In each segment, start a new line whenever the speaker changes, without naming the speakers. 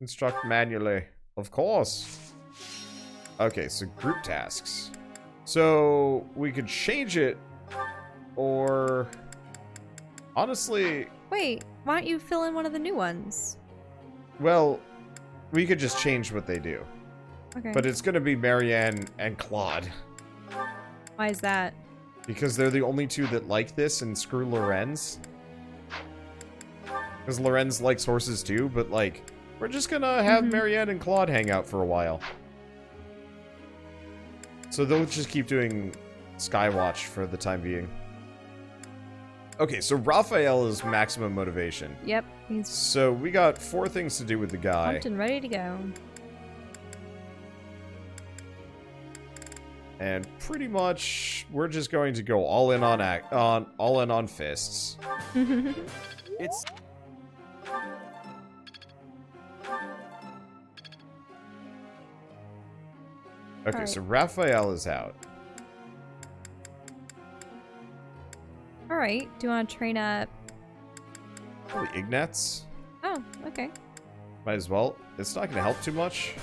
Instruct manually. Of course. Okay, so group tasks. So we could change it, or honestly,
Wait, why don't you fill in one of the new ones?
well, we could just change what they do.
Okay.
But it's gonna be Marianne and Claude.
Why is that?
Because they're the only two that like this, and screw Lorenz. Because Lorenz likes horses too, but like, we're just gonna have Marianne and Claude hang out for a while. So they'll just keep doing Skywatch for the time being. Okay, so Raphael is maximum motivation.
Yep, he's
So we got 4 things to do with the guy.
pumped and ready to go.
And pretty much we're just going to go all in on fists.
It's
Okay, so Raphael is out.
Alright, do you want to train up?
Probably Ignatz.
Oh, okay.
Might as well. It's not going to help too much.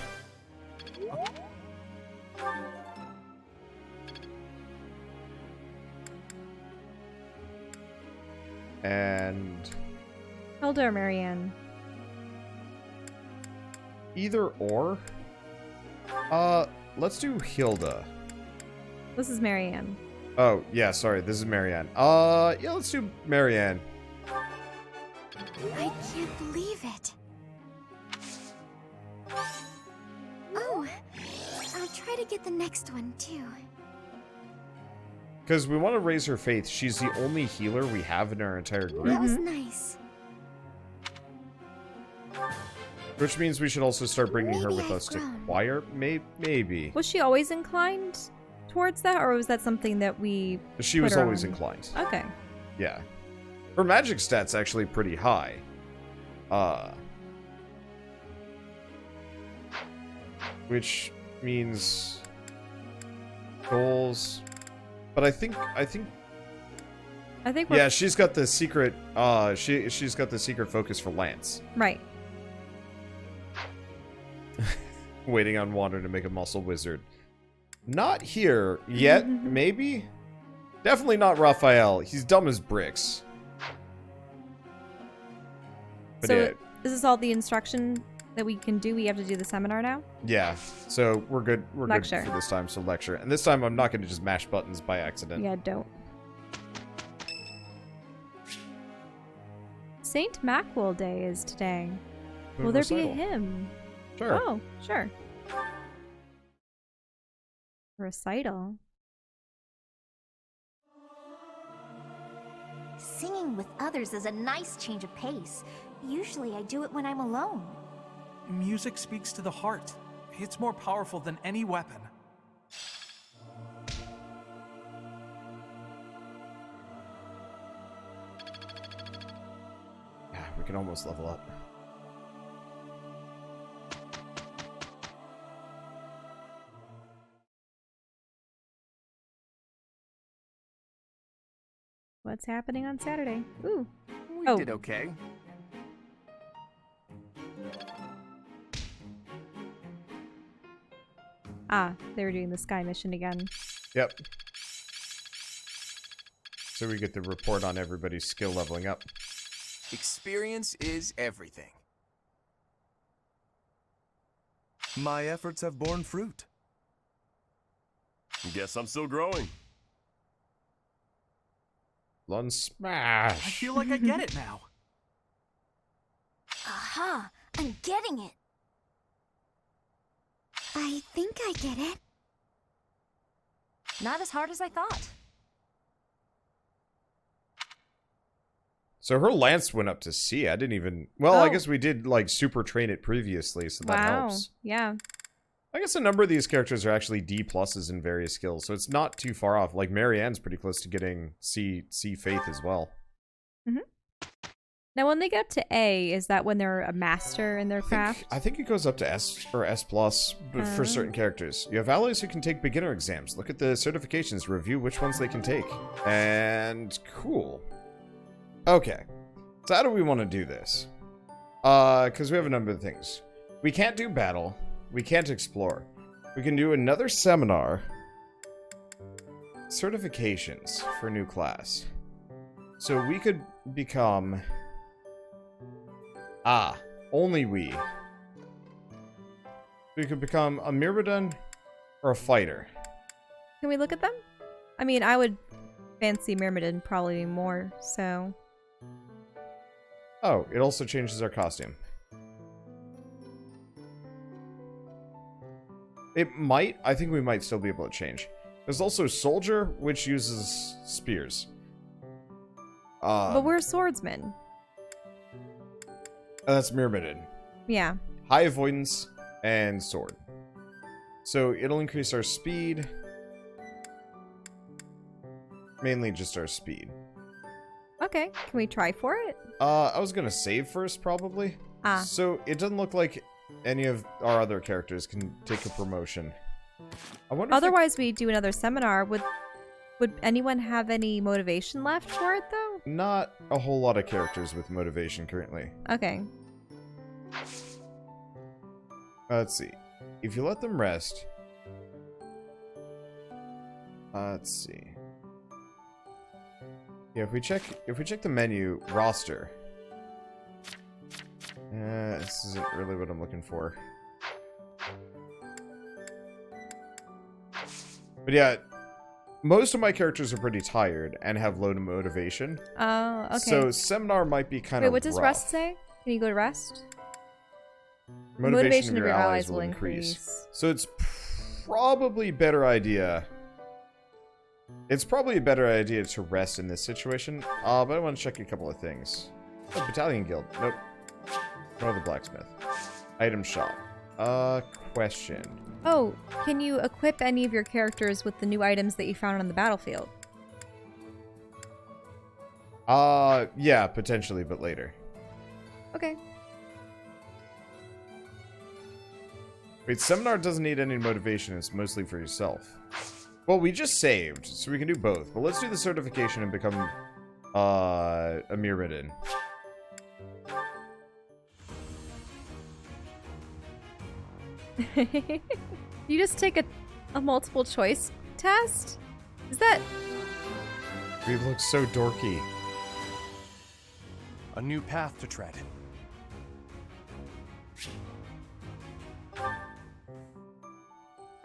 And
Hilda or Marianne?
either or. Let's do Hilda.
This is Marianne.
Oh, yeah, sorry, this is Marianne. Yeah, let's do Marianne.
I can't believe it. Oh, I'll try to get the next one too.
Because we want to raise her faith. She's the only healer we have in our entire group.
That was nice.
Which means we should also start bringing her
Maybe
with
I've
us to
grown.
choir. Maybe.
Was she always inclined towards that, or was that something that we
She
put
was
her
always
on?
inclined.
Okay.
Yeah. Her magic stat's actually pretty high. Which means goals. But I think
I think we're
yeah, she's got the secret she's got the secret focus for Lance.
right.
Waiting on Wander to make a muscle wizard. Not here yet, maybe? Definitely not Raphael. He's dumb as bricks. But
So
yeah,
is this all the instruction that we can do? We have to do the seminar now?
yeah. So we're good. We're
Lecture.
good for this time. So lecture, and this time I'm not going to just mash buttons by accident.
Yeah, don't. Saint Macwell Day is today. Will there be a
Recital.
hymn?
Sure.
Oh, sure. Recital.
Singing with others is a nice change of pace. Usually I do it when I'm alone.
music speaks to the heart. It's more powerful than any weapon.
Yeah, we can almost level up.
What's happening on Saturday? Ooh.
We
Oh.
did okay.
Ah, they were doing the sky mission again.
Yep. So we get to report on everybody's skill leveling up.
Experience is everything.
My efforts have borne fruit.
Guess I'm still growing.
Lun
I
smash.
feel like I get it now.
Aha! I'm getting it! I think I get it.
Not as hard as I thought.
So her lance went up to C. I didn't even. Well, I
Oh.
guess we did like super train it previously, so that
Wow.
helps.
Yeah.
I guess a number of these characters are actually D pluses in various skills, so it's not too far off. Like Marianne's pretty close to getting C faith as well.
Now, when they get to A, is that when they're a master in their craft?
I think it goes up to S or S plus, but for certain characters. You have allies who can take beginner exams. Look at the certifications, review which ones they can take. And cool. Okay. So how do we want to do this? Because we have a number of things. We can't do battle. We can't explore. We can do another seminar. Certifications for new class. So we could become... only we. We could become a Myrmidon or a fighter.
Can we look at them? I mean, I would fancy Myrmidon probably more, so...
Oh, it also changes our costume. It might. I think we might still be able to change. There's also Soldier, which uses spears.
But we're swordsmen.
That's Myrmidon.
Yeah.
High avoidance and sword. So it'll increase our speed. Mainly just our speed.
Okay, can we try for it?
I was gonna save first, probably. So it doesn't look like any of our other characters can take a promotion. I wonder.
Otherwise, we do another seminar. Would anyone have any motivation left for it, though?
Not a whole lot of characters with motivation currently.
Okay.
Let's see. If you let them rest. Let's see. Yeah, if we check the menu roster. This isn't really what I'm looking for. But yeah, most of my characters are pretty tired and have low motivation.
Oh, okay.
So seminar might be kind of
Wait, what does
rough.
rest say? Can you go to rest?
Motivation of your allies will increase. So it's probably a better idea. It's probably a better idea to rest in this situation. But I want to check a couple of things. Oh, Battalion Guild. Nope. No, the blacksmith. Item shop. Question.
Oh, can you equip any of your characters with the new items that you found on the battlefield?
Yeah, potentially, but later.
Okay.
Wait, seminar doesn't need any motivation. It's mostly for yourself. Well, we just saved, so we can do both. But let's do the certification and become, a Myrmidon.
You just take a multiple choice test? Is that...
We look so dorky.
A new path to tread.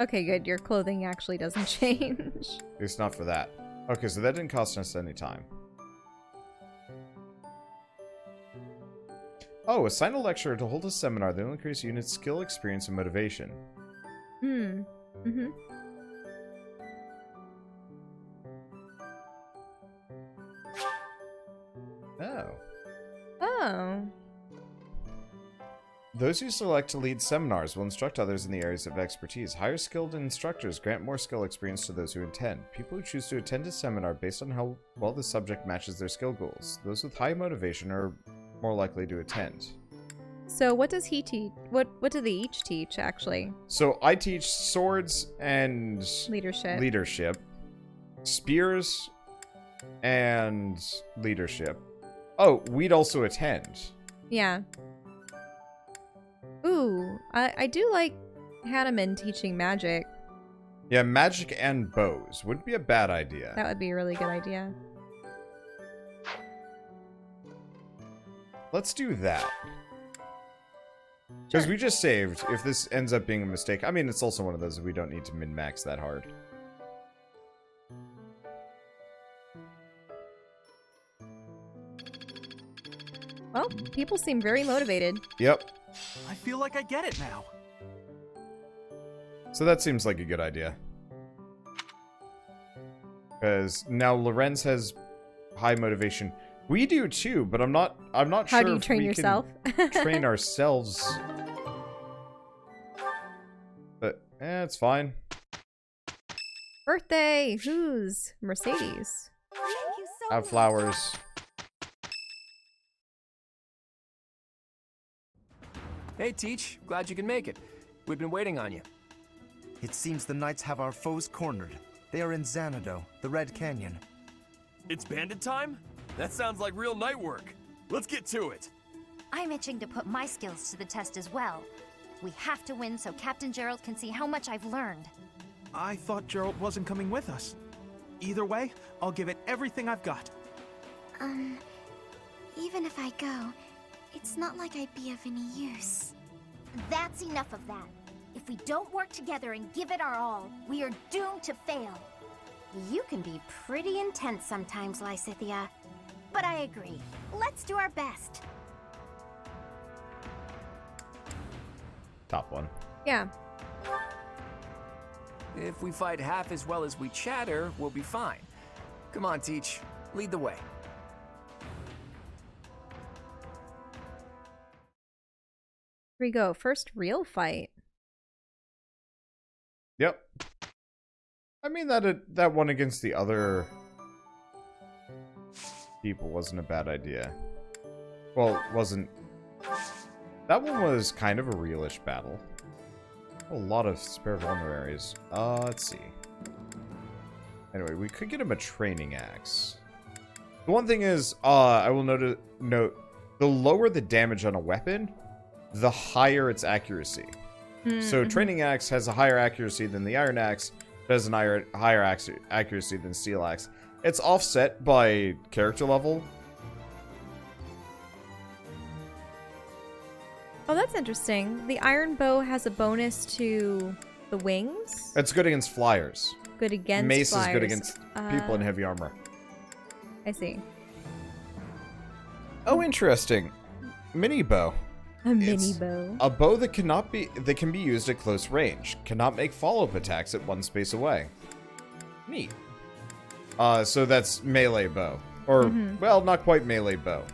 Okay, good. Your clothing actually doesn't change.
It's not for that. Okay, so that didn't cost us any time. Oh, assign a lecturer to hold a seminar that will increase units' skill, experience, and motivation.
Mm-hmm.
Oh.
Oh.
Those who select to lead seminars will instruct others in the areas of expertise. Higher skilled instructors grant more skill experience to those who attend. People who choose to attend a seminar based on how well the subject matches their skill goals. Those with high motivation are more likely to attend.
So what does he teach? What do they each teach, actually?
So I teach swords and
Leadership.
Spears and leadership. Oh, we'd also attend.
Yeah. Ooh, I do like Hanneman teaching magic.
Yeah, magic and bows wouldn't be a bad idea.
That would be a really good idea.
Let's do that. Because we just saved. If this ends up being a mistake, I mean, it's also one of those we don't need to min-max that hard.
Well, people seem very motivated.
Yep.
I feel like I get it now.
So that seems like a good idea. Because now Lorenz has high motivation. We do too, but I'm not
How
sure
do you
if
train
we
yourself?
can train ourselves. But it's fine.
Birthday! Who's? Mercedes.
Thank you so
Have
much.
flowers.
Hey, Teach. Glad you can make it. We've been waiting on you.
It seems the knights have our foes cornered. They are in Xanadu, the Red Canyon.
It's bandit time? That sounds like real night work. Let's get to it.
I'm itching to put my skills to the test as well. We have to win so Captain Gerald can see how much I've learned.
I thought Gerald wasn't coming with us. Either way, I'll give it everything I've got.
Even if I go, it's not like I'd be of any use. That's enough of that. If we don't work together and give it our all, we are doomed to fail. You can be pretty intense sometimes, Lysithia. But I agree. Let's do our best.
Top one.
Yeah.
If we fight half as well as we chatter, we'll be fine. Come on, Teach. Lead the way.
Here we go. First real fight.
Yep. I mean, that one against the other people wasn't a bad idea. Well, it wasn't... That one was kind of a realish battle. A lot of spare vulneraries. Let's see. Anyway, we could get him a training axe. The one thing is, I will note, the lower the damage on a weapon, the higher its accuracy. So training axe has a higher accuracy than the iron axe, but has a higher accuracy than steel axe. It's offset by character level.
Oh, that's interesting. The iron bow has a bonus to the wings.
It's good against flyers.
Good against
Mace
flyers.
is good against people in heavy armor.
I see.
Oh, interesting. Mini bow.
A mini bow.
A bow that can be used at close range. Cannot make follow-up attacks at one space away. Neat. So that's melee bow. Or, well, not quite melee bow.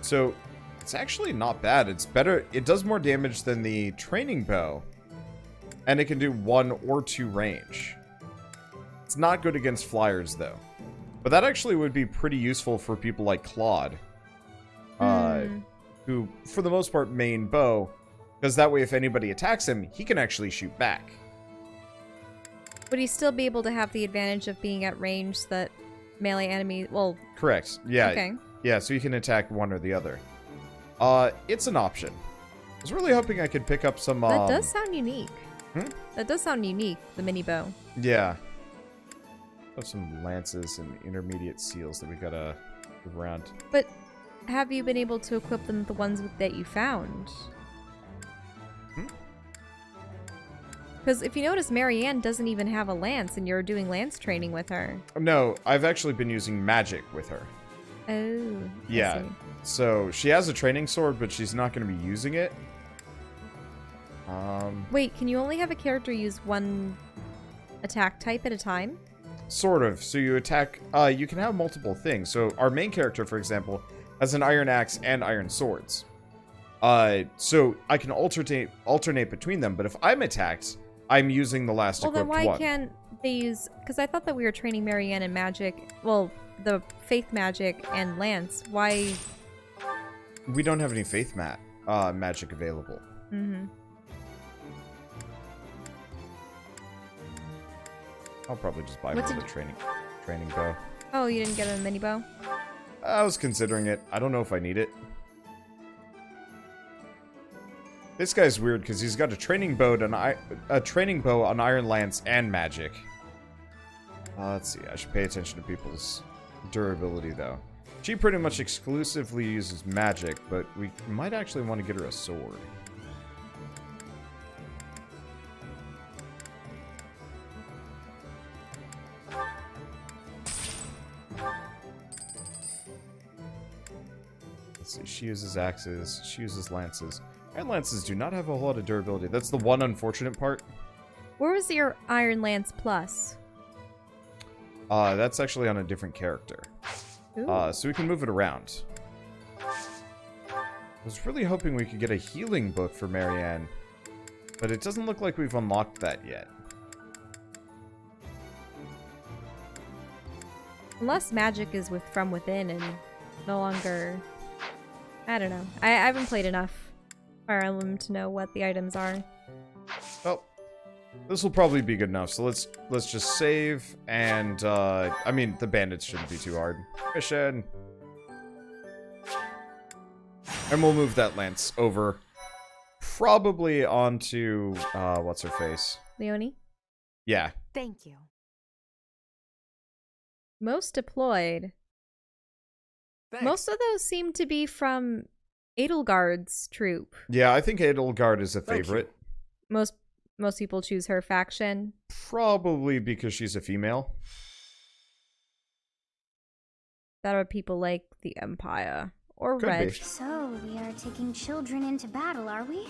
So it's actually not bad. It's better. It does more damage than the training bow. And it can do 1 or 2 range. It's not good against flyers, though. But that actually would be pretty useful for people like Claude. Who, for the most part, main bow. Because that way, if anybody attacks him, he can actually shoot back.
Would he still be able to have the advantage of being at range that melee enemy... Well...
Correct. Yeah.
Okay.
Yeah, so you can attack one or the other. It's an option. I was really hoping I could pick up some...
That does sound unique.
Hmm?
That does sound unique, the mini bow.
Yeah. Have some lances and intermediate seals that we gotta move around.
But have you been able to equip them with the ones that you found? Because if you notice, Marianne doesn't even have a lance, and you're doing lance training with her.
No, I've actually been using magic with her.
Oh.
Yeah. So she has a training sword, but she's not going to be using it.
Wait, can you only have a character use one attack type at a time?
Sort of. So you attack... you can have multiple things. So our main character, for example, has an iron axe and iron swords. So I can alternate between them, but if I'm attacked, I'm using the last equipped one.
Well, then why can't they use... Because I thought that we were training Marianne in magic. Well, the faith magic and lance. Why...
We don't have any faith magic available.
Mm-hmm.
I'll probably just buy one of the training bow.
Oh, you didn't get a mini bow?
I was considering it. I don't know if I need it. This guy's weird because he's got a training bow on Iron Lance and magic. Let's see. I should pay attention to people's durability though. She pretty much exclusively uses magic, but we might actually want to get her a sword. Let's see. She uses axes. She uses lances. Iron lances do not have a whole lot of durability. That's the one unfortunate part.
Where was your Iron Lance Plus?
That's actually on a different character. So we can move it around. I was really hoping we could get a healing book for Marianne, but it doesn't look like we've unlocked that yet.
Unless magic is from within and no longer... I don't know. I haven't played enough Fire Emblem to know what the items are.
Well, this will probably be good enough. So let's just save and I mean the bandits shouldn't be too hard. Mission. And we'll move that lance over probably onto, what's her face?
Leonie?
Yeah.
Thank you.
Most deployed.
Thanks.
Most of those seem to be from Edelgard's troop.
Yeah, I think Edelgard is a
Thank you.
favorite.
Most people choose her faction.
Probably because she's a female.
That are people like the Empire. Or
Could
Red.
be.
So, we are taking children into battle, are we?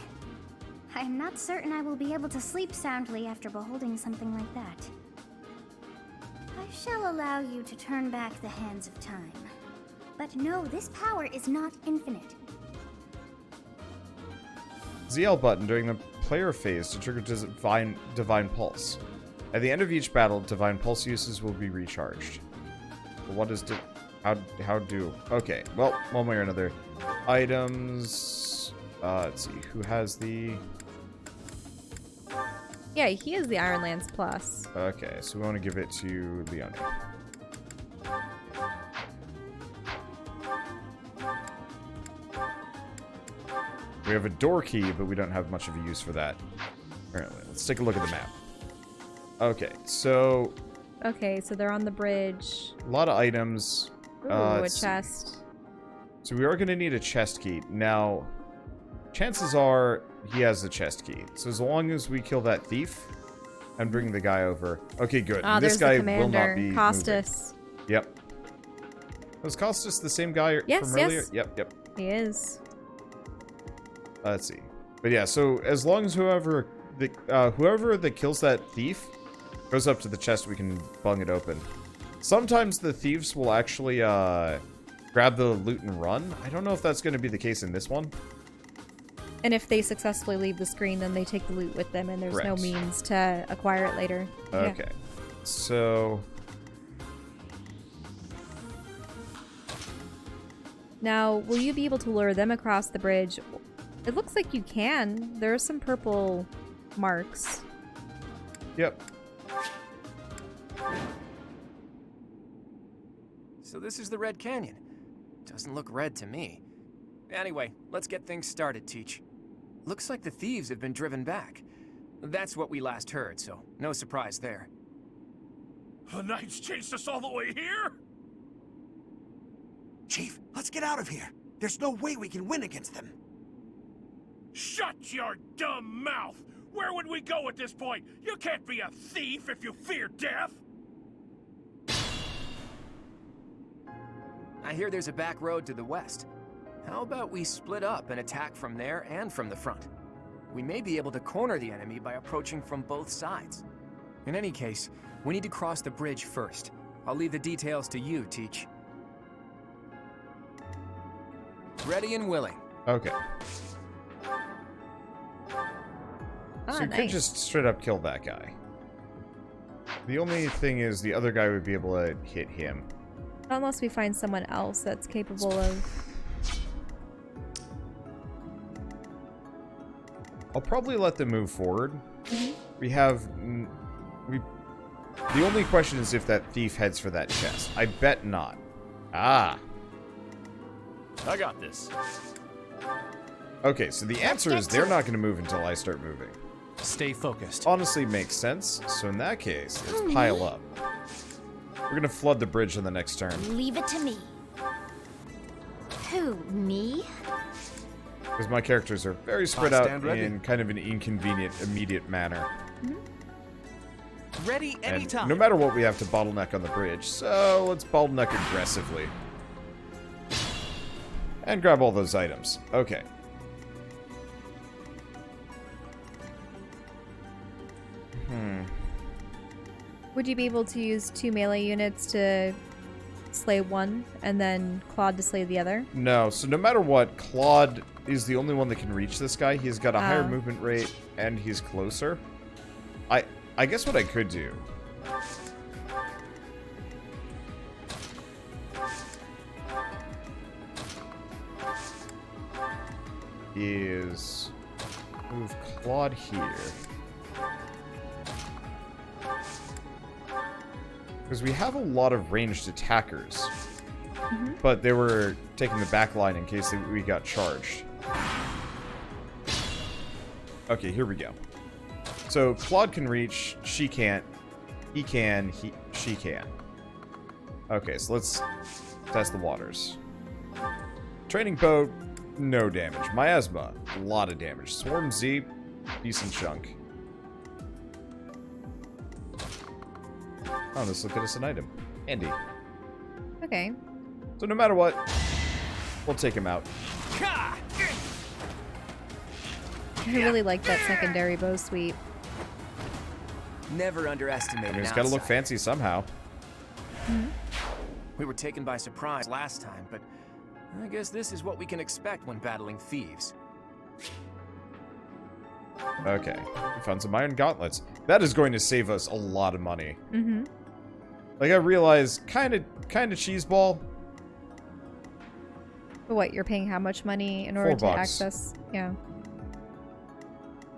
I'm not certain I will be able to sleep soundly after beholding something like that. I shall allow you to turn back the hands of time. But no, this power is not infinite.
ZL button during the player phase to trigger Divine Pulse. At the end of each battle, Divine Pulse uses will be recharged. What is how do? Okay, well, one way or another. Items. Let's see, who has the?
Yeah, he has the Iron Lance Plus.
Okay, so we want to give it to Leonie. We have a door key, but we don't have much of a use for that. Apparently, let's take a look at the map. Okay, so
Okay, so they're on the bridge.
a lot of items.
Ooh, a
let's see.
chest.
So we are going to need a chest key. Now, chances are he has the chest key. So as long as we kill that thief and bring the guy over. Okay, good.
Ah,
This
there's
guy
the commander,
will not be
Costas.
moving. Yep. Was Costas the same guy
Yes,
from earlier?
yes.
Yep.
He is.
Let's see. But yeah, so as long as whoever that kills that thief goes up to the chest, we can bung it open. Sometimes the thieves will actually grab the loot and run. I don't know if that's going to be the case in this one.
And if they successfully leave the screen, then they take the loot with them, and there's no
Correct.
means to acquire it later. Yeah.
Okay. So
Now, will you be able to lure them across the bridge? It looks like you can. There are some purple marks.
yep.
So this is the Red Canyon. Doesn't look red to me. Anyway, let's get things started, Teach. Looks like the thieves have been driven back. That's what we last heard, so no surprise there.
The Knights chased us all the way here?
Chief, let's get out of here. There's no way we can win against them.
Shut your dumb mouth! Where would we go at this point? You can't be a thief if you fear death!
I hear there's a back road to the west. How about we split up and attack from there and from the front? We may be able to corner the enemy by approaching from both sides. In any case, we need to cross the bridge first. I'll leave the details to you, Teach. Ready and willing.
Okay.
Ah,
So you
nice.
could just straight up kill that guy. The only thing is the other guy would be able to hit him.
Unless we find someone else that's capable of...
I'll probably let them move forward. We have... The only question is if that thief heads for that chest. I bet not. Ah.
I got this.
Okay, so the answer is they're not going to move until I start moving.
Stay focused.
Honestly, makes sense. So in that case, let's pile up. We're going to flood the bridge on the next turn.
Leave it to me. Who, me?
Because my characters are very spread
I
out
stand ready.
in kind of an inconvenient, immediate manner.
Ready
And
anytime.
no matter what, we have to bottleneck on the bridge. So let's bottleneck aggressively. And grab all those items. Okay.
Would you be able to use 2 melee units to slay one, and then Claude to slay the other?
No, so no matter what, Claude is the only one that can reach this guy. He's got a higher
Oh.
movement rate, and he's closer. I guess what I could do... is move Claude here. Because we have a lot of ranged attackers. But they were taking the back line in case we got charged. Okay, here we go. So Claude can reach, she can't. He can, she can. Okay, so let's test the waters. Training bow, no damage. Miasma, a lot of damage. Swarm Z, decent chunk. Oh, this will get us an item. Handy.
Okay.
So no matter what, we'll take him out.
I really like that secondary bow sweep.
Never underestimate
I mean,
an
it's gotta look
outsider.
fancy somehow.
We were taken by surprise last time, but I guess this is what we can expect when battling thieves.
Okay, we found some iron gauntlets. That is going to save us a lot of money.
Mm-hmm.
Like, I realize, kind of cheeseball.
But what, you're paying how much money in order to
$4.
access? Yeah.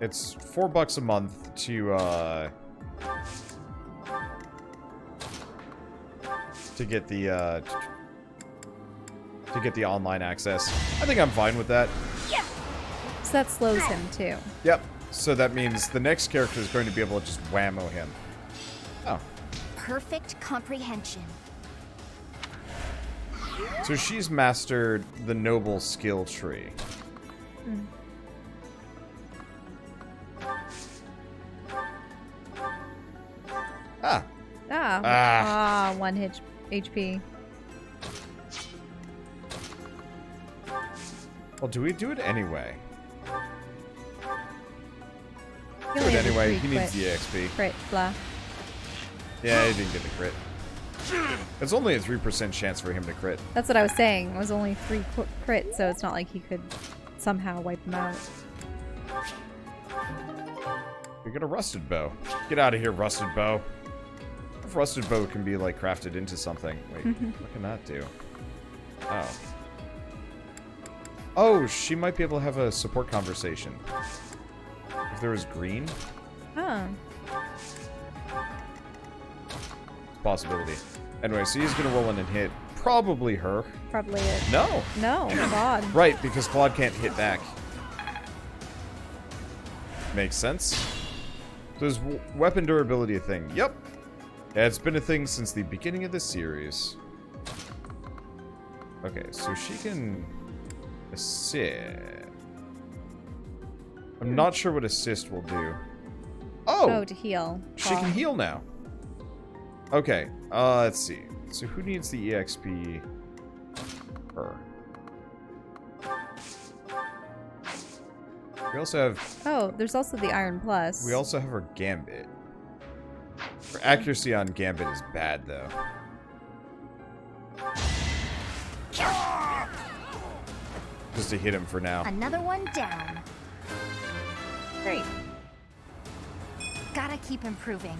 It's $4 a month to get the online access. I think I'm fine with that.
So that slows him too.
Yep. So that means the next character is going to be able to just whammo him. Oh.
Perfect comprehension.
So she's mastered the noble skill tree.
Mm.
Ah.
Ah, 1 HP.
Well, do we do it anyway?
He
Do
only
it
has a
anyway.
3
He needs
crit-
the XP.
Crit, blah.
Yeah, he didn't get the crit. It's only a 3% chance for him to crit.
That's what I was saying. It was only 3 crit, so it's not like he could somehow wipe them out.
We got a rusted bow. Get out of here, rusted bow. If rusted bow can be, like, crafted into something. Wait, what can that do? Oh. Oh, she might be able to have a support conversation. If there was green?
Oh.
Possibility. Anyway, so he's gonna roll in and hit probably her.
Probably it.
No!
No, God.
Right, because Claude can't hit back. Makes sense. So is weapon durability a thing? Yep. Yeah, it's been a thing since the beginning of the series. Okay, so she can assist. I'm not sure what assist will do.
Oh, to heal.
She can heal now. Okay, let's see. So who needs the EXP? Her. We also have...
Oh, there's also the Iron Plus.
We also have her Gambit. Her accuracy on Gambit is bad, though. Just to hit him for now.
Another one down.
Great.
Gotta keep improving.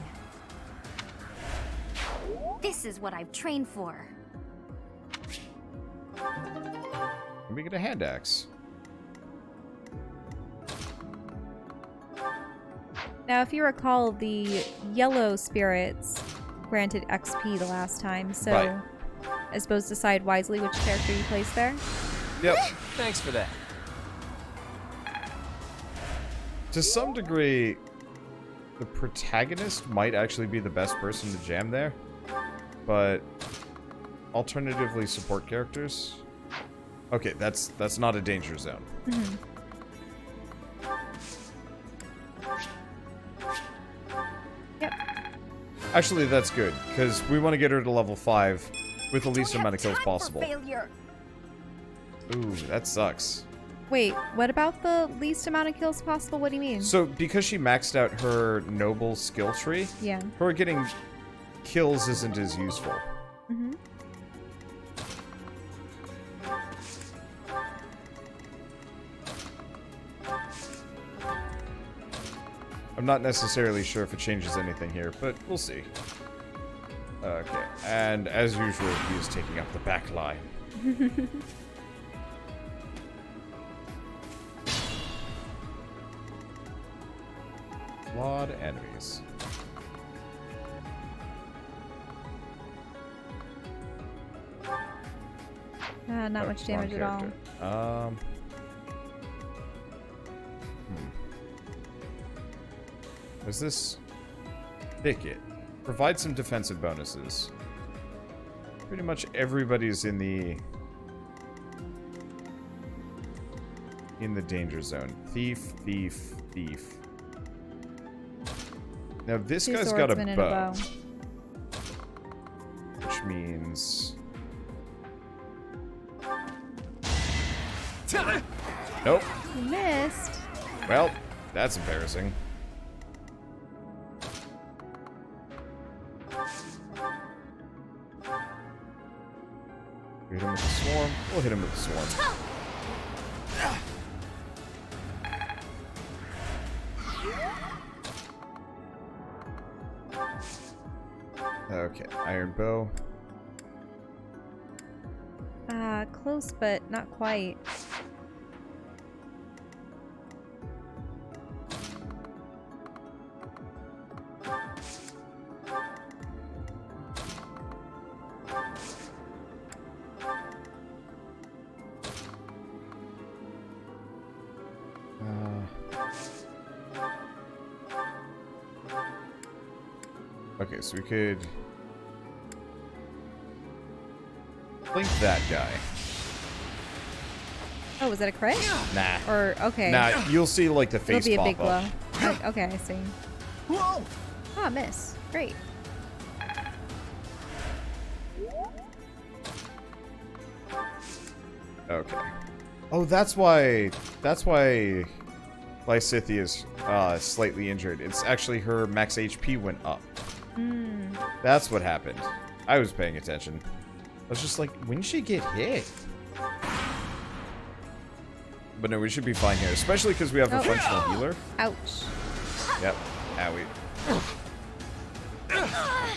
This is what I've trained for.
Let me get a hand axe.
Now, if you recall, the yellow spirits granted XP the last time, so
Right.
I suppose decide wisely which character you place there.
Yep.
Thanks for that.
To some degree, the protagonist might actually be the best person to jam there. But alternatively, support characters. Okay, that's not a danger zone.
Mm-hmm. Yep.
Actually, that's good, because we want to get her to level 5 with the least amount of kills possible.
Failure.
Ooh, that sucks.
Wait, what about the least amount of kills possible? What do you mean?
So, because she maxed out her noble skill tree,
Yeah.
her getting kills isn't as useful.
Mm-hmm.
I'm not necessarily sure if it changes anything here, but we'll see. Okay, and as usual, he is taking up the back line. Flawed enemies.
Not much damage at all.
all. Is this thicket? Provide some defensive bonuses. Pretty much everybody's in the danger zone. Thief, thief, thief. Now this
Two
guy's got a
swordsmen and
bow, which means nope.
You missed.
Well, that's embarrassing. Hit him with the swarm. We'll hit him with the swarm. Okay, iron bow.
Close, but not quite.
Okay, so we could blink that guy.
Oh, was that a crit?
Nah.
Or, okay.
Nah, you'll see like the face
It'll be a
pop
big
up.
blow. Like, okay, I see.
Whoa!
Ah, miss. Great.
Okay. Oh, that's why Lysithia is slightly injured. It's actually her max HP went up. That's what happened. I was paying attention. I was just like, when did she get hit? But no, we should be fine here, especially because we have a functional healer.
Ouch.
Yep. Owie.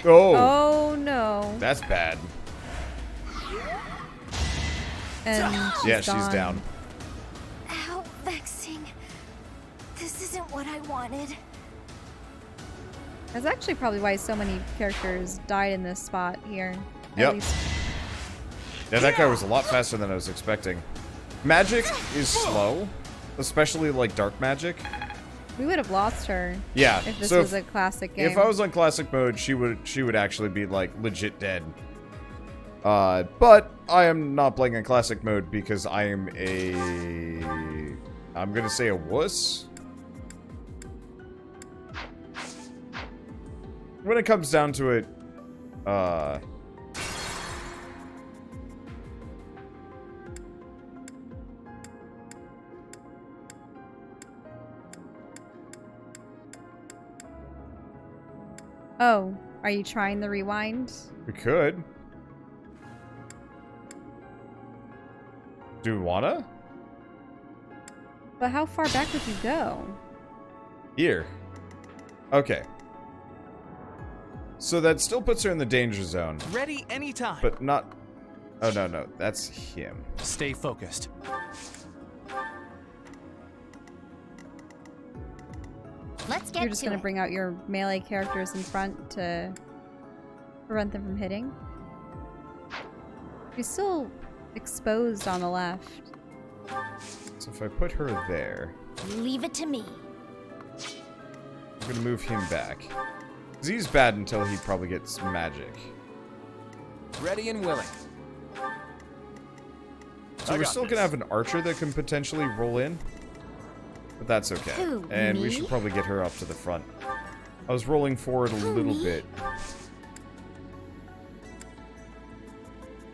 Oh!
Oh, no.
That's bad.
And
Yeah, she's down.
How vexing. This isn't what I wanted.
That's actually probably why so many characters died in this spot here.
Yep.
At least.
Yeah, that guy was a lot faster than I was expecting. Magic is slow, especially like dark magic.
We would have lost her.
Yeah.
If this
so
was a classic game.
If I was on classic mode, she would actually be like legit dead. But I am not playing in classic mode because I am I'm gonna say a wuss. When it comes down to it,
Oh, are you trying the rewind?
we could. Do we wanna?
But how far back would you go?
Here. Okay. So that still puts her in the danger zone,
Ready anytime.
but not... Oh, no, that's him.
Stay focused.
Let's get
You're just
to
gonna
it.
bring out your melee characters in front to prevent them from hitting? She's still exposed on the left.
So if I put her there,
Leave it to me.
I'm gonna move him back. 'Cause he's bad until he probably gets magic.
Ready and willing.
So we're still gonna have an archer that can potentially roll in. But that's okay.
Who,
And we
me?
should probably get her up to the front. I was rolling forward a little
me?
bit.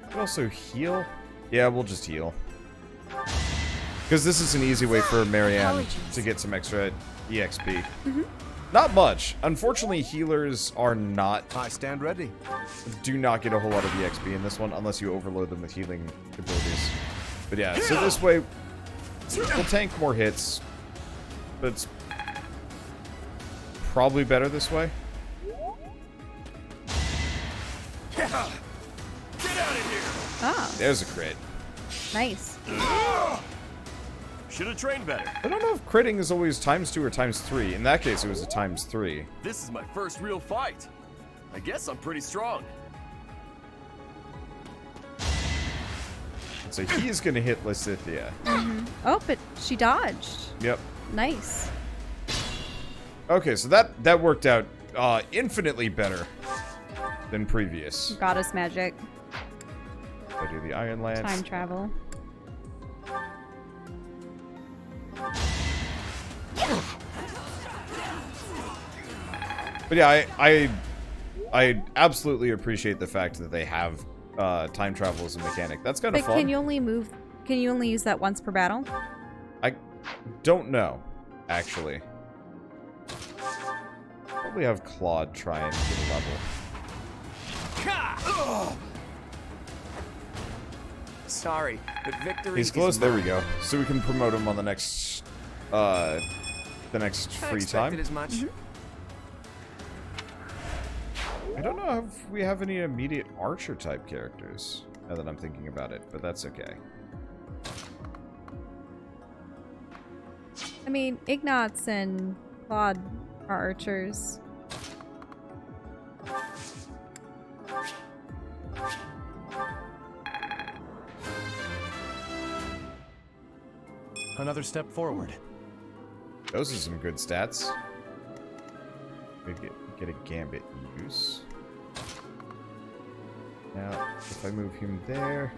Could also heal. Yeah, we'll just heal. Because this is an easy way for Marianne
Apologies.
to get some extra EXP. Not much. Unfortunately, healers are not...
I stand ready.
do not get a whole lot of EXP in this one unless you overload them with healing abilities. But yeah, so this way we'll tank more hits, but it's probably better this way.
Get out of here!
Ah,
There's a crit.
nice.
Should have trained better.
I don't know if critting is always *2 or *3. In that case, it was a *3.
This is my first real fight. I guess I'm pretty strong.
So he is going to hit Lysithia.
Oh, but she dodged.
Yep.
Nice.
Okay, so that worked out infinitely better than previous.
Goddess magic.
I do the Iron Lance.
Time travel.
But yeah, I absolutely appreciate the fact that they have time travel as a mechanic. That's kind of fun.
But can you only move? Can you only use that once per battle?
I don't know, actually. Probably have Claude try and get a level.
Sorry, but victory.
He's close. There we go. So we can promote him on the next free time.
As much.
I don't know if we have any immediate archer type characters, now that I'm thinking about it, but that's okay.
I mean, Ignatz and Claude are archers.
Another step forward.
Those are some good stats. Maybe get a gambit use. Now, if I move him there,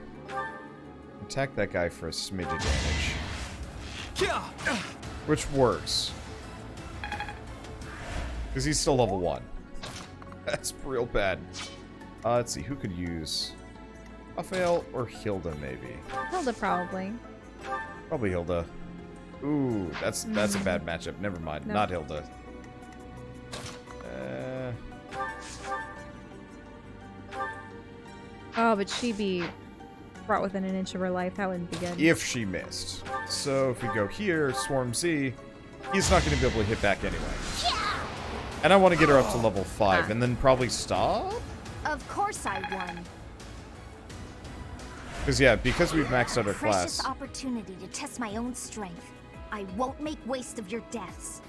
attack that guy for a smidge of damage. Which works. Because he's still level 1. That's real bad. Let's see, who could use Raphael or Hilda, maybe?
Hilda, probably.
Probably Hilda. Ooh, that's a bad matchup. Never mind.
Nope.
Not Hilda.
Oh, but she'd be brought within an inch of her life. That wouldn't be good.
If she missed. So if we go here, Swarm Z, he's not going to be able to hit back anyway. And I want to get her up to level 5 and then probably stop?
Of course I won.
Because, yeah, because we've maxed out our
Precious
class.
opportunity to test my own strength. I won't make waste of your deaths.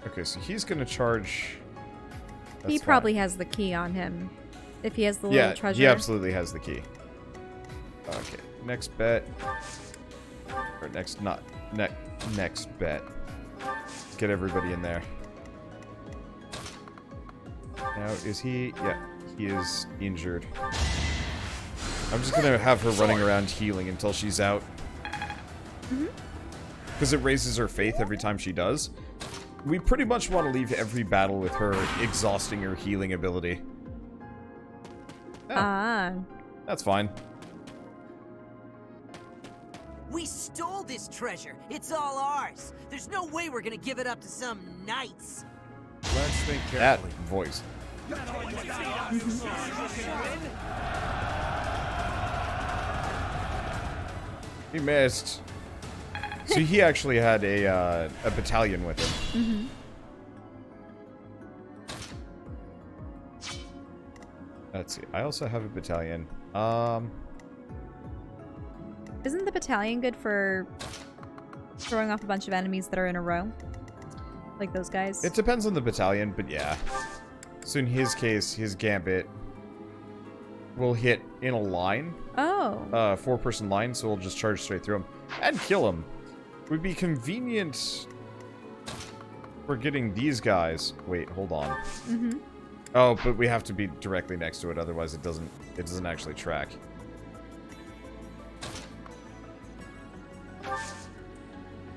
Okay, so he's going to charge...
He probably has the key on him. If he has the little treasure.
Yeah, he absolutely has the key. Okay, next bet. Or next bet. Let's get everybody in there. Now, is he... Yeah, he is injured. I'm just going to have her running around healing until she's out. Because it raises her faith every time she does. We pretty much want to leave every battle with her exhausting her healing ability. That's fine.
We stole this treasure. It's all ours. There's no way we're gonna give it up to some knights.
Let's think
That
carefully.
voice. He missed. So he actually had a battalion with him. Let's see. I also have a battalion.
Isn't the battalion good for throwing off a bunch of enemies that are in a row? Like those guys?
It depends on the battalion, but yeah. So in his case, his gambit will hit in a line.
Oh.
4-person line, so we'll just charge straight through him. And kill him. Would be convenient for getting these guys. Wait, hold on. Oh, but we have to be directly next to it, otherwise it doesn't actually track.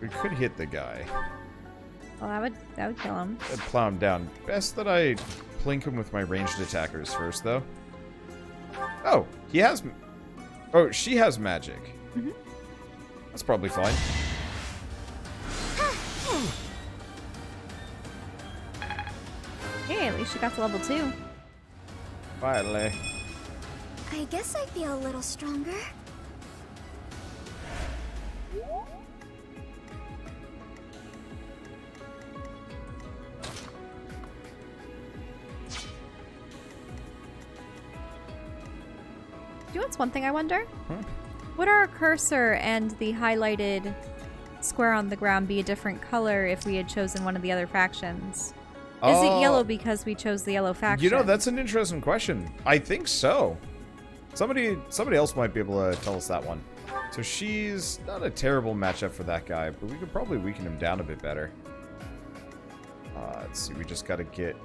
We could hit the guy.
Well, that would kill him.
I'd plow him down. Best that I plink him with my ranged attackers first, though. Oh, he has... Oh, she has magic. That's probably fine.
Hey, at least she got to level 2.
Finally.
I guess I feel a little stronger.
Do you know what's one thing I wonder? Would our cursor and the highlighted square on the ground be a different color if we had chosen one of the other factions? Is it yellow because we chose the yellow faction?
You know, that's an interesting question. I think so. Somebody else might be able to tell us that one. So she's not a terrible matchup for that guy, but we could probably weaken him down a bit better. Let's see, we just gotta get...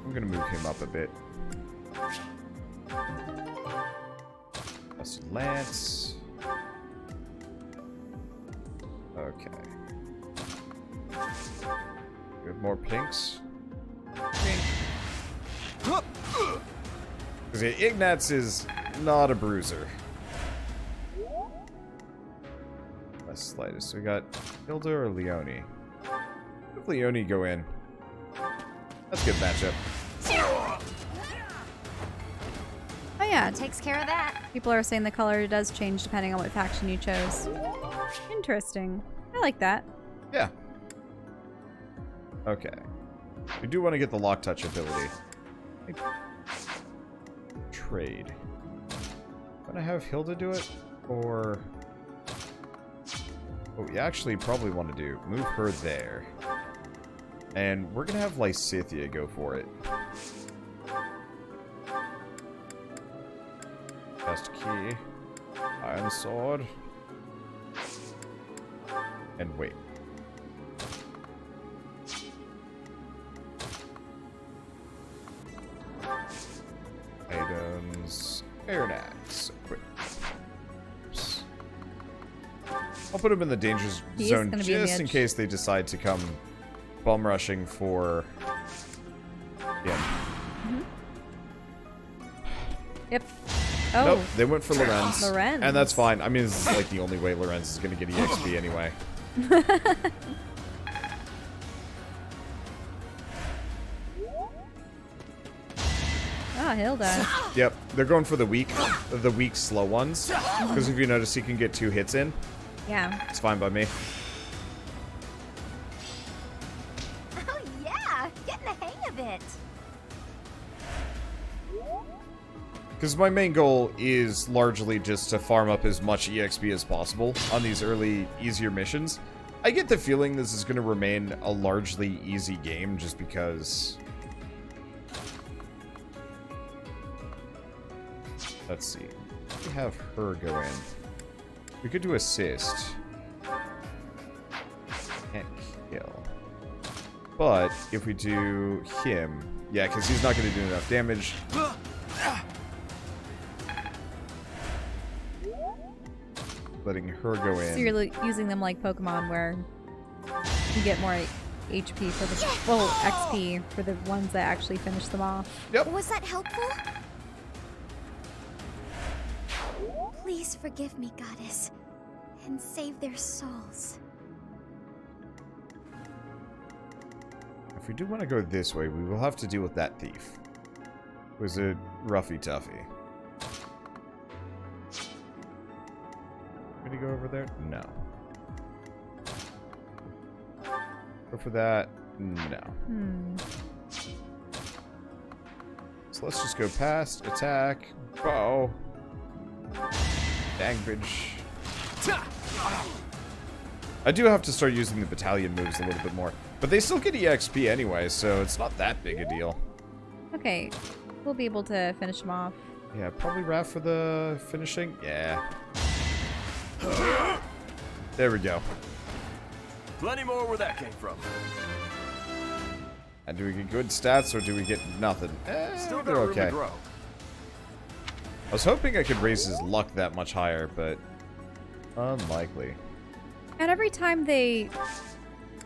I'm gonna move him up a bit. Busted Lance. Okay. We have more pinks. Pink. Because Ignatz is not a bruiser. Less slightest. So we got Hilda or Leone. What if Leone go in? That's a good matchup.
Oh yeah,
Takes care of that.
people are saying the color does change depending on what faction you chose. Interesting. I like that.
Yeah. Okay. We do want to get the lock touch ability. Trade. Want to have Hilda do it? Or... what we actually probably want to do, move her there. And we're going to have Lysithea go for it. Cast key. Iron sword. And wait. Items. Iron axe. Equip. Oops. I'll put him in the danger zone just in case they decide to come bum rushing for him.
Yep. Oh.
Nope, they went for Lorenz.
Lorenz.
And that's fine. I mean, this is like the only way Lorenz is going to get EXP anyway.
Ah, Hilda.
Yep, they're going for the weak slow ones. Because if you notice, you can get 2 hits in.
Yeah.
It's fine by me.
Oh yeah, getting the hang of it.
Because my main goal is largely just to farm up as much EXP as possible on these early, easier missions. I get the feeling this is going to remain a largely easy game just because... let's see. We have her go in. We could do assist. Can't kill. But if we do him... yeah, because he's not going to do enough damage. Letting her go in.
So you're using them like Pokemon where you get more HP for the... well, XP for the ones that actually finish them off.
Yep.
Was that helpful? Please forgive me, Goddess, and save their souls.
If we do want to go this way, we will have to deal with that thief. Was it Roughy Tuffy? Did he go over there? No. Go for that? No. So let's just go past, attack, bow. Dangbridge. I do have to start using the battalion moves a little bit more. But they still get EXP anyway, so it's not that big a deal.
Okay. We'll be able to finish them off.
Yeah, probably Raph for the finishing. Yeah. There we go.
Plenty more where that came from.
And do we get good stats or do we get nothing?
Still
they're
got room
okay.
to grow.
I was hoping I could raise his luck that much higher, but unlikely.
And every time they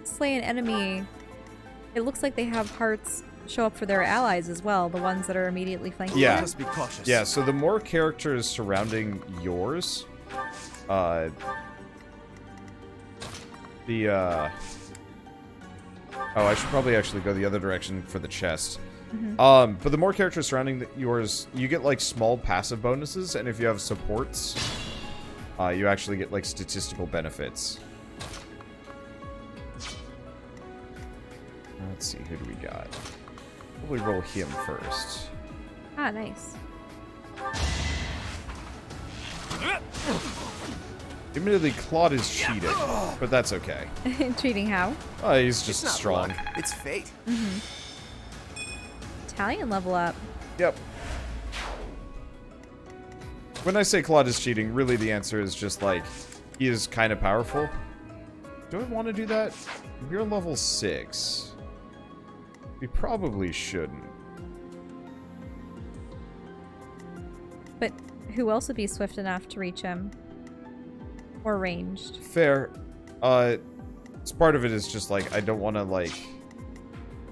slay an enemy, it looks like they have hearts show up for their allies as well, the ones that are immediately flanking.
Yeah.
Just be cautious.
Yeah, so the more characters surrounding yours, oh, I should probably actually go the other direction for the chest. But the more characters surrounding yours, you get like small passive bonuses, and if you have supports, you actually get like statistical benefits. Let's see, who do we got? Probably roll him first.
Ah, nice.
Admittedly, Claude is cheating, but that's okay.
Cheating how?
He's
It's
just
not
strong.
luck, it's fate.
battalion level up.
Yep. When I say Claude is cheating, really the answer is just like, he is kind of powerful. Do I want to do that? We're level 6. We probably shouldn't.
But who else would be swift enough to reach him? Or ranged?
Fair. Part of it is just like, I don't want to like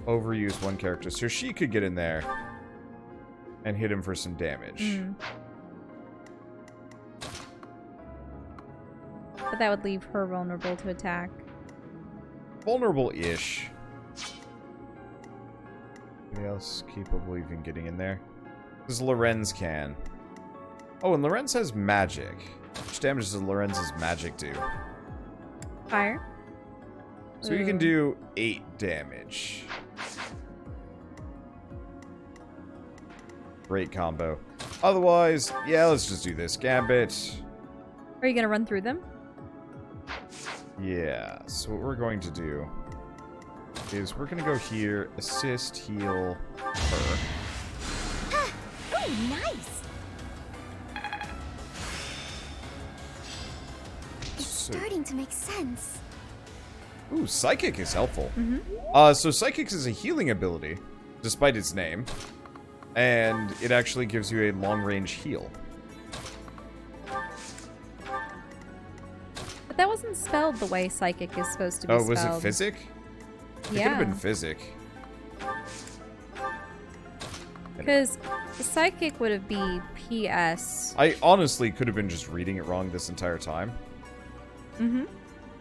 overuse one character. So she could get in there and hit him for some damage.
But that would leave her vulnerable to attack.
Vulnerable-ish. Anybody else capable of even getting in there? Because Lorenz can. Oh, and Lorenz has magic. Which damage does Lorenz's magic do?
Fire.
So you can do 8 damage. Great combo. Otherwise, yeah, let's just do this. Gambit.
Are you going to run through them?
Yeah, so what we're going to do is we're going to go here, assist, heal her.
Oh, nice! It's starting to make sense.
Ooh, Psychic is helpful. So Psychic is a healing ability, despite its name. And it actually gives you a long-range heal.
But that wasn't spelled the way Psychic is supposed to be spelled.
Oh, was it Physic? It could have been Physic.
Because Psychic would have been PS.
I honestly could have been just reading it wrong this entire time.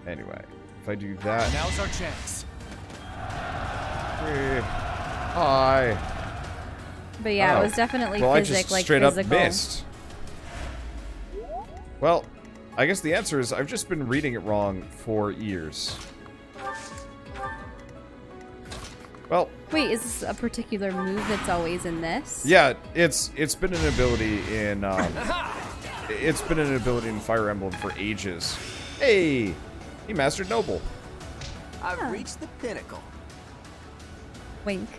Anyway, if I do that...
Now's our chance.
Hi.
But yeah, it was definitely
well,
Physic,
I just
like
straight
physical.
up missed. Well, I guess the answer is I've just been reading it wrong for years. Well...
Wait, is this a particular move that's always in this?
Yeah, it's been an ability in it's been an ability in Fire Emblem for ages. Hey, he mastered Noble.
I've reached the pinnacle.
Wink.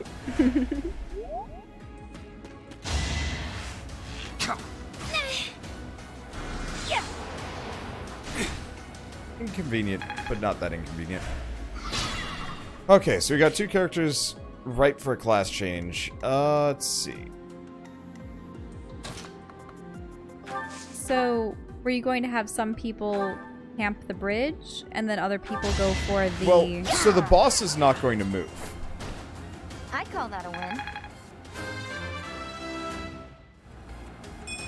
Inconvenient, but not that inconvenient. Okay, so we got 2 characters ripe for a class change. Let's see.
So, were you going to have some people camp the bridge, and then other people go for the...
Well, so the boss is not going to move.
I call that a win.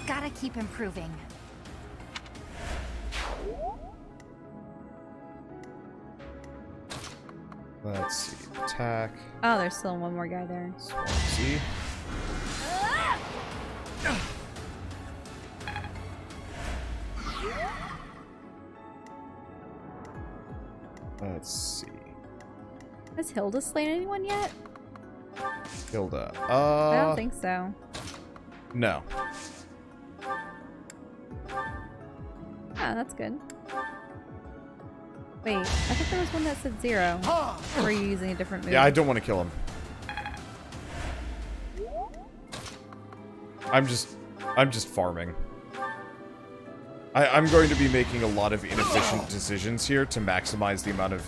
Gotta keep improving.
Let's see. Attack.
Oh, there's still one more guy there.
Swansea. Let's see.
Has Hilda slain anyone yet?
Hilda.
I don't think so.
No.
Ah, that's good. Wait, I thought there was one that said 0. Or are you using a different move?
Yeah, I don't want to kill him. I'm just farming. I'm going to be making a lot of inefficient decisions here to maximize the amount of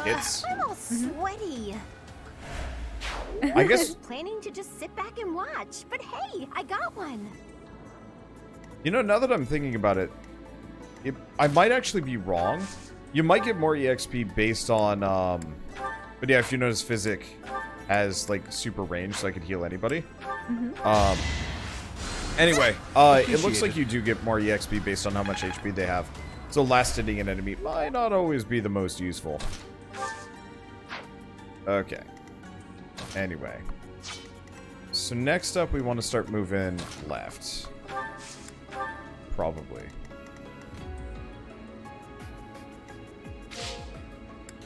hits.
I'm all sweaty.
I guess...
Planning to just sit back and watch, but hey, I got one.
You know, now that I'm thinking about it, I might actually be wrong. You might get more EXP based on, but yeah, if you notice Physic has, like, super range, so I could heal anybody. Anyway, it looks like you do get more EXP based on how much HP they have. So last hitting an enemy might not always be the most useful. Okay. Anyway. So next up, we want to start moving left. Probably.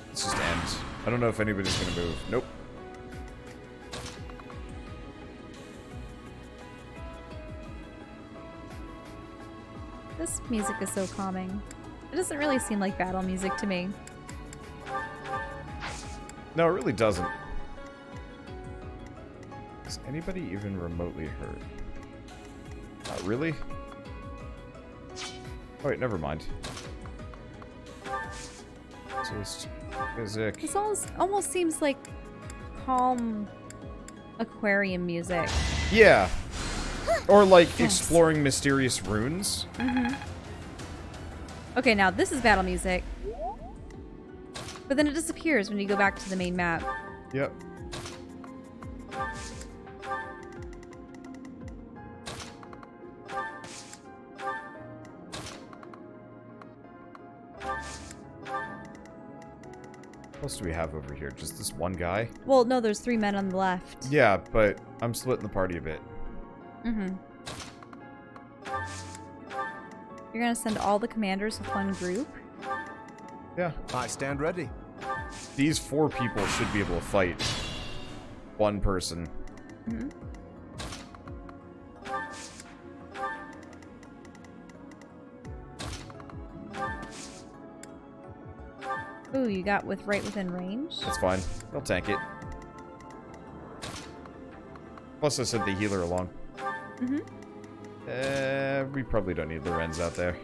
Let's just end. I don't know if anybody's going to move. Nope.
This music is so calming. It doesn't really seem like battle music to me.
No, it really doesn't. Is anybody even remotely hurt? Not really? Oh, wait, never mind. Just physic.
This almost seems like calm aquarium music.
Yeah. Or like exploring mysterious runes.
Mm-hmm. Okay, now this is battle music. But then it disappears when you go back to the main map.
Yep. What else do we have over here? Just this one guy?
Well, no, there's 3 men on the left.
Yeah, but I'm splitting the party a bit.
Mm-hmm. You're gonna send all the commanders with one group?
Yeah.
I stand ready.
These 4 people should be able to fight one person.
Mm-hmm. Ooh, you got right within range?
That's fine. They'll tank it. Plus I sent the healer along.
Mm-hmm.
We probably don't need Lorenz out there.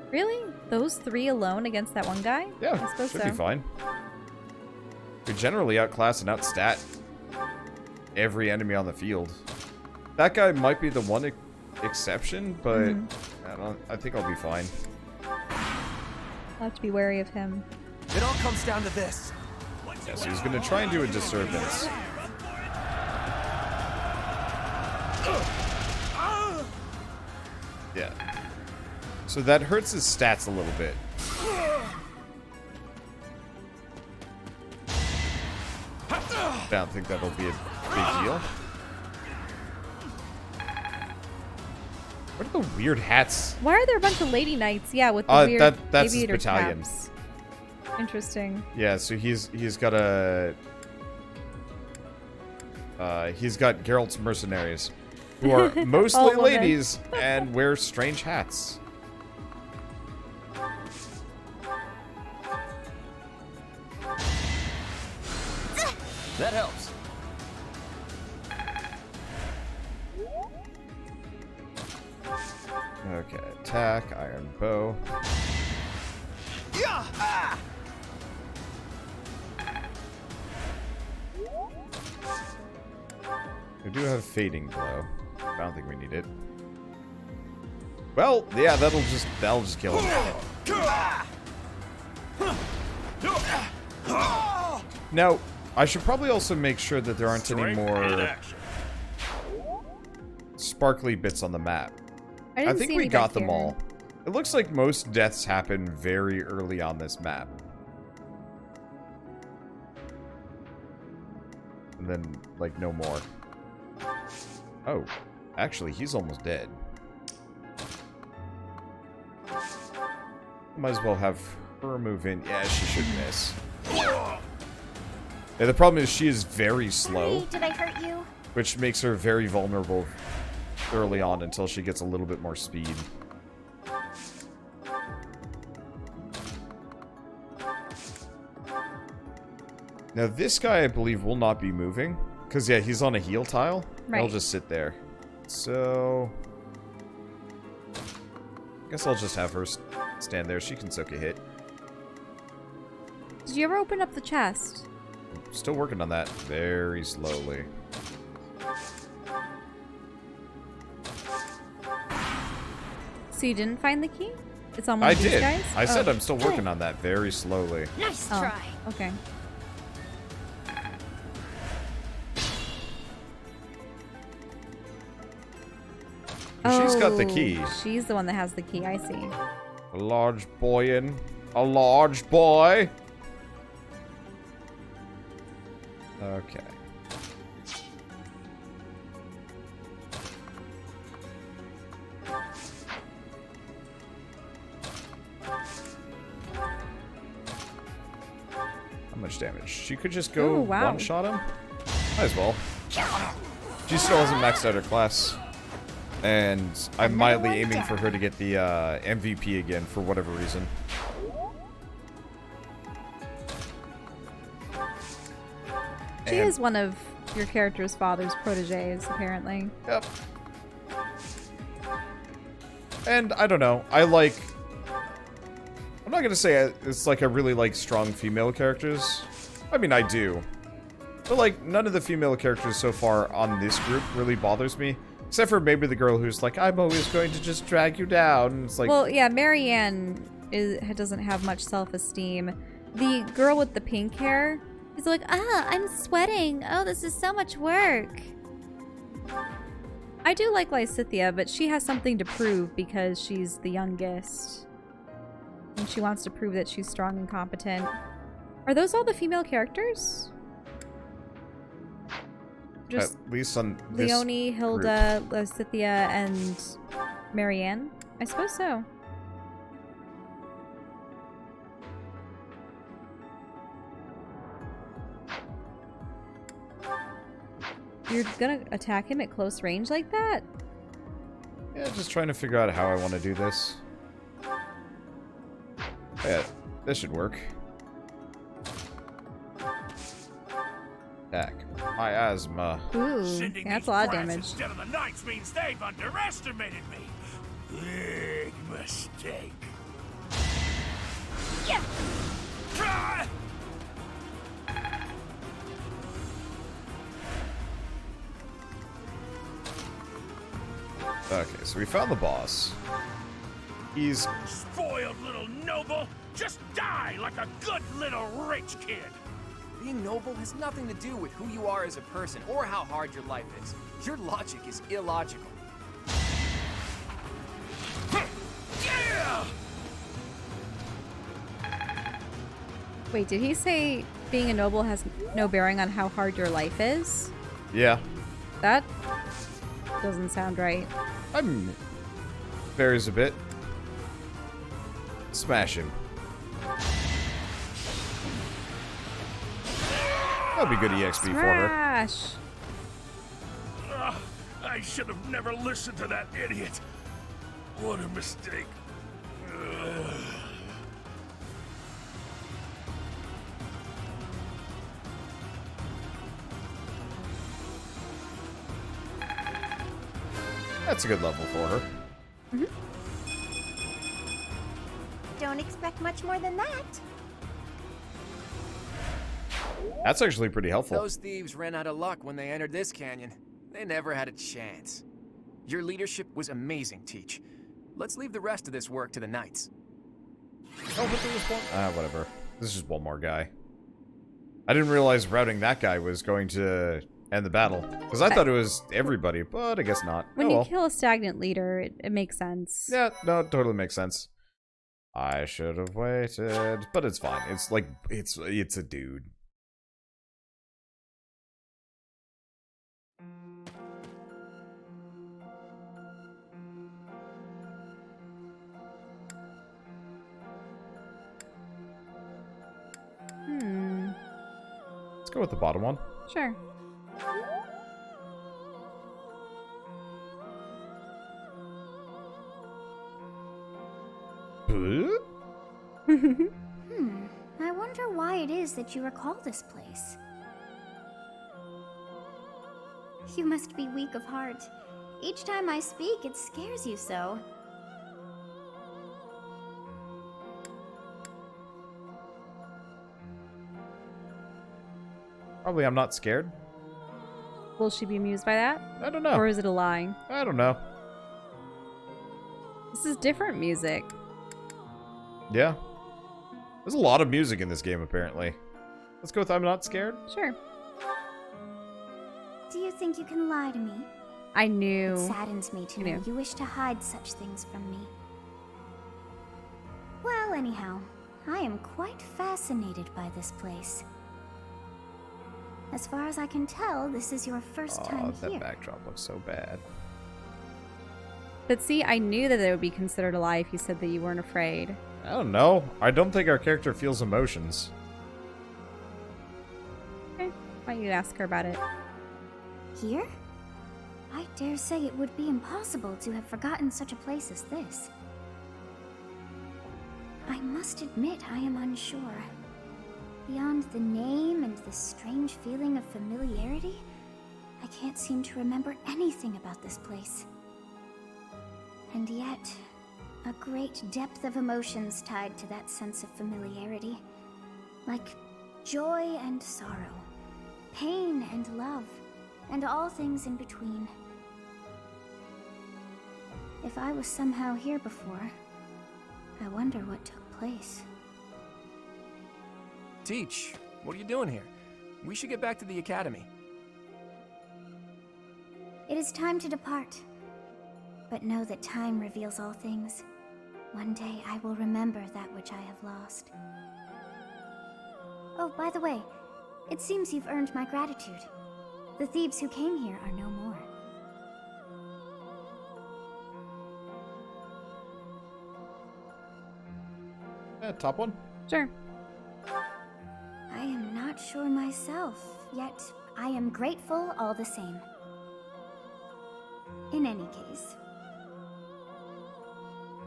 Really? Those 3 alone against that one guy?
Yeah,
I suppose
should
so.
be fine. We generally outclass and outstat every enemy on the field. That guy might be the one exception, but I think I'll be fine.
I'll have to be wary of him.
It all comes down to this.
Yeah, so he's going to try and do a disturbance. Yeah. So that hurts his stats a little bit. I don't think that'll be a big deal. What are the weird hats?
Why are there a bunch of lady knights? Yeah, with the weird
that's his
aviator
battalion.
caps. Interesting.
Yeah, so he's got a he's got Geralt's mercenaries, who are mostly ladies and wear strange hats.
That helps.
Okay, attack, iron bow.
Yeah! Ah!
We do have fading blow. I don't think we need it. Well, yeah, that'll just kill him. Now, I should probably also make sure that there aren't any more sparkly bits on the map. I think we got them all. It looks like most deaths happen very early on this map. And then, like, no more. Oh, actually, he's almost dead. Might as well have her move in. Yeah, she should miss. Yeah, the problem is she is very slow.
Hey, did I hurt you?
Which makes her very vulnerable early on until she gets a little bit more speed. Now this guy, I believe, will not be moving. Because, yeah, he's on a heal tile.
Right.
He'll just sit there. So... I guess I'll just have her stand there. She can soak a hit.
Did you ever open up the chest?
Still working on that very slowly.
So you didn't find the key? It's on one of these guys?
I said I'm still working on that very slowly.
Nice try.
Okay.
She's got the key.
She's the one that has the key, I see.
A large boy in. A large boy. Okay. How much damage? She could just go one-shot him? Might as well. She still hasn't maxed out her class. And I'm mildly aiming for her to get the MVP again for whatever reason.
She is one of your character's father's proteges, apparently.
Yep. And I don't know. I like... I'm not gonna say it's like I really like strong female characters. I mean, I do. But like, none of the female characters so far on this group really bothers me. Except for maybe the girl who's like, I'm always going to just drag you down. And it's like...
Well, yeah, Marianne doesn't have much self-esteem. The girl with the pink hair is like, I'm sweating. Oh, this is so much work. I do like Lysithea, but she has something to prove because she's the youngest. And she wants to prove that she's strong and competent. Are those all the female characters? Just
at least on this
Leonie, Hilda, Lysithea, and Marianne? I suppose so. You're gonna attack him at close range like that?
Yeah, just trying to figure out how I want to do this. Yeah, this should work. Attack. My asthma.
Ooh, that's a lot of damage.
Instead of the knights means they've underestimated me. Big mistake.
Yeah.
Ah!
Okay, so we found the boss. He's...
Spoiled little noble! Just die like a good little rich kid!
Being noble has nothing to do with who you are as a person or how hard your life is. Your logic is illogical.
Yeah!
Wait, did he say being a noble has no bearing on how hard your life is?
Yeah.
That doesn't sound right.
Varies a bit. Smash him. That'd be good EXP for her.
Smash!
I should have never listened to that idiot. What a mistake.
That's a good level for her.
Mm-hmm. Don't expect much more than that.
That's actually pretty helpful.
Those thieves ran out of luck when they entered this canyon. They never had a chance. Your leadership was amazing, Teach. Let's leave the rest of this work to the knights.
Oh, but there was one... whatever. This is just one more guy. I didn't realize routing that guy was going to end the battle. Because I thought it was everybody, but I guess not.
When you kill a stagnant leader, it makes sense.
Yeah, no, it totally makes sense. I should have waited. But it's fine. It's like, it's a dude. Let's go with the bottom one.
Sure.
I wonder why it is that you recall this place. You must be weak of heart. Each time I speak, it scares you so.
Probably I'm not scared.
Will she be amused by that?
I don't know.
Or is it a lie?
I don't know.
This is different music.
Yeah. There's a lot of music in this game, apparently. Let's go with I'm not scared.
Sure.
Do you think you can lie to me?
I knew.
It saddens me to know you wish to hide such things from me. Well, anyhow, I am quite fascinated by this place. As far as I can tell, this is your first time here.
That backdrop looks so bad.
But see, I knew that it would be considered a lie if you said that you weren't afraid.
I don't know. I don't think our character feels emotions.
Okay. Why don't you ask her about it?
Here? I dare say it would be impossible to have forgotten such a place as this. I must admit I am unsure. Beyond the name and the strange feeling of familiarity, I can't seem to remember anything about this place. And yet, a great depth of emotions tied to that sense of familiarity. Like joy and sorrow, pain and love, and all things in between. If I was somehow here before, I wonder what took place.
Teach, what are you doing here? We should get back to the academy.
It is time to depart. But know that time reveals all things. One day I will remember that which I have lost. Oh, by the way, it seems you've earned my gratitude. The thieves who came here are no more.
Top one?
Sure.
I am not sure myself, yet I am grateful all the same. In any case,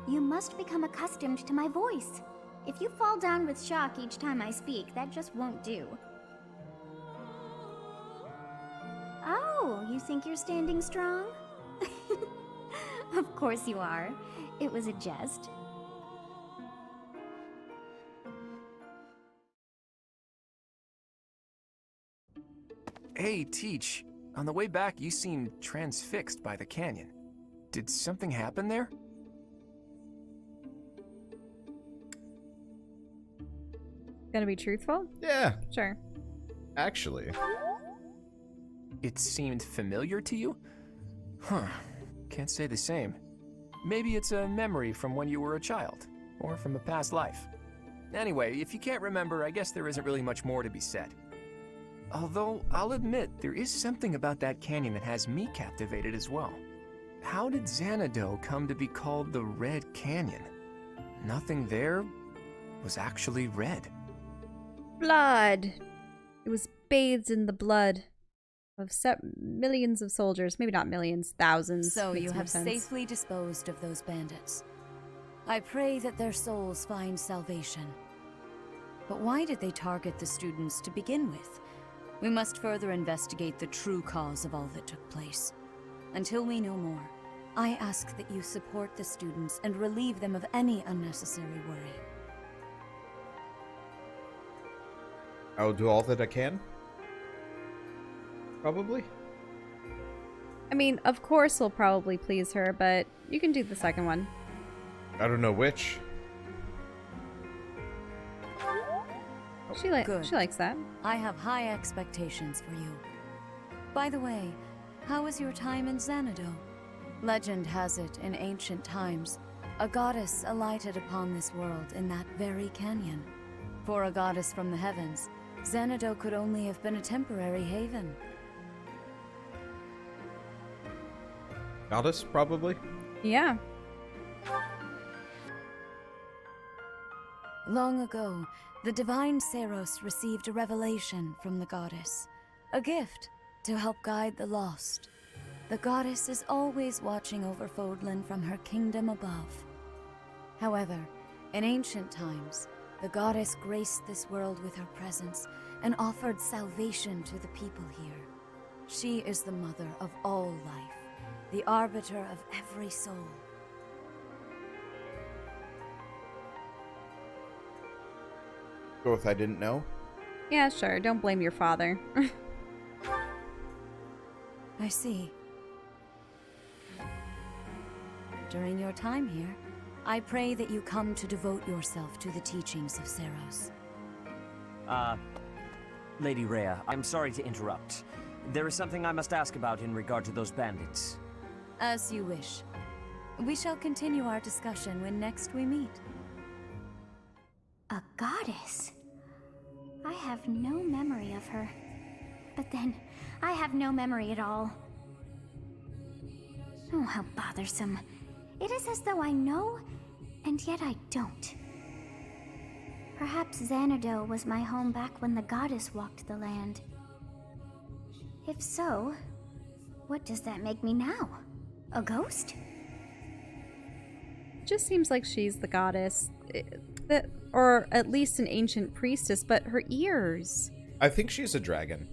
you must become accustomed to my voice. If you fall down with shock each time I speak, that just won't do. Oh, you think you're standing strong? Of course you are. It was a jest.
Hey, Teach. On the way back, you seemed transfixed by the canyon. Did something happen there?
Gonna be truthful?
Yeah,
Sure.
actually.
It seemed familiar to you? Huh. Can't say the same. Maybe it's a memory from when you were a child, or from a past life. Anyway, if you can't remember, I guess there isn't really much more to be said. Although, I'll admit, there is something about that canyon that has me captivated as well. How did Xanadu come to be called the Red Canyon? Nothing there was actually red.
Blood. It was bathed in the blood of millions of soldiers. Maybe not millions, thousands.
So
Makes
you
more
have
sense.
safely disposed of those bandits. I pray that their souls find salvation. But why did they target the students to begin with? We must further investigate the true cause of all that took place. Until we know more, I ask that you support the students and relieve them of any unnecessary worry.
I'll do all that I can. Probably.
I mean, of course we'll probably please her, but you can do the second one.
I don't know which.
She likes that.
I have high expectations for you. By the way, how was your time in Xanadu? Legend has it, in ancient times, a goddess alighted upon this world in that very canyon. For a goddess from the heavens, Xanadu could only have been a temporary haven.
Goddess, probably.
Yeah.
Long ago, the divine Seiros received a revelation from the goddess, a gift to help guide the lost. The goddess is always watching over Fódlan from her kingdom above. However, in ancient times, the goddess graced this world with her presence and offered salvation to the people here. She is the mother of all life, the arbiter of every soul.
Go with I didn't know.
Yeah, sure. Don't blame your father.
I see. During your time here, I pray that you come to devote yourself to the teachings of Seiros.
Lady Rhea, I'm sorry to interrupt. There is something I must ask about in regard to those bandits.
As you wish. We shall continue our discussion when next we meet.
A goddess? I have no memory of her. But then, I have no memory at all. Oh, how bothersome. It is as though I know, and yet I don't. Perhaps Xanadu was my home back when the goddess walked the land. If so, what does that make me now? A ghost?
Just seems like she's the goddess. Or at least an ancient priestess, but her ears.
I think she's a dragon.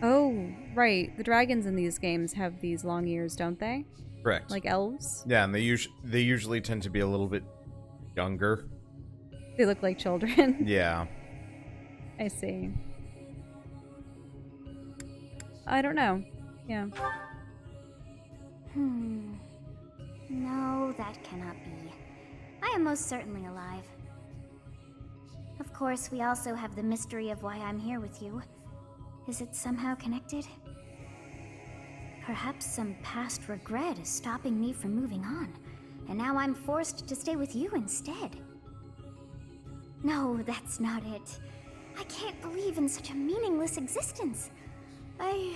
Oh, right. The dragons in these games have these long ears, don't they?
Correct.
Like elves?
Yeah, and they usually tend to be a little bit younger.
They look like children.
Yeah.
I see. I don't know. Yeah.
No, that cannot be. I am most certainly alive. Of course, we also have the mystery of why I'm here with you. Is it somehow connected? Perhaps some past regret is stopping me from moving on, and now I'm forced to stay with you instead. No, that's not it. I can't believe in such a meaningless existence. I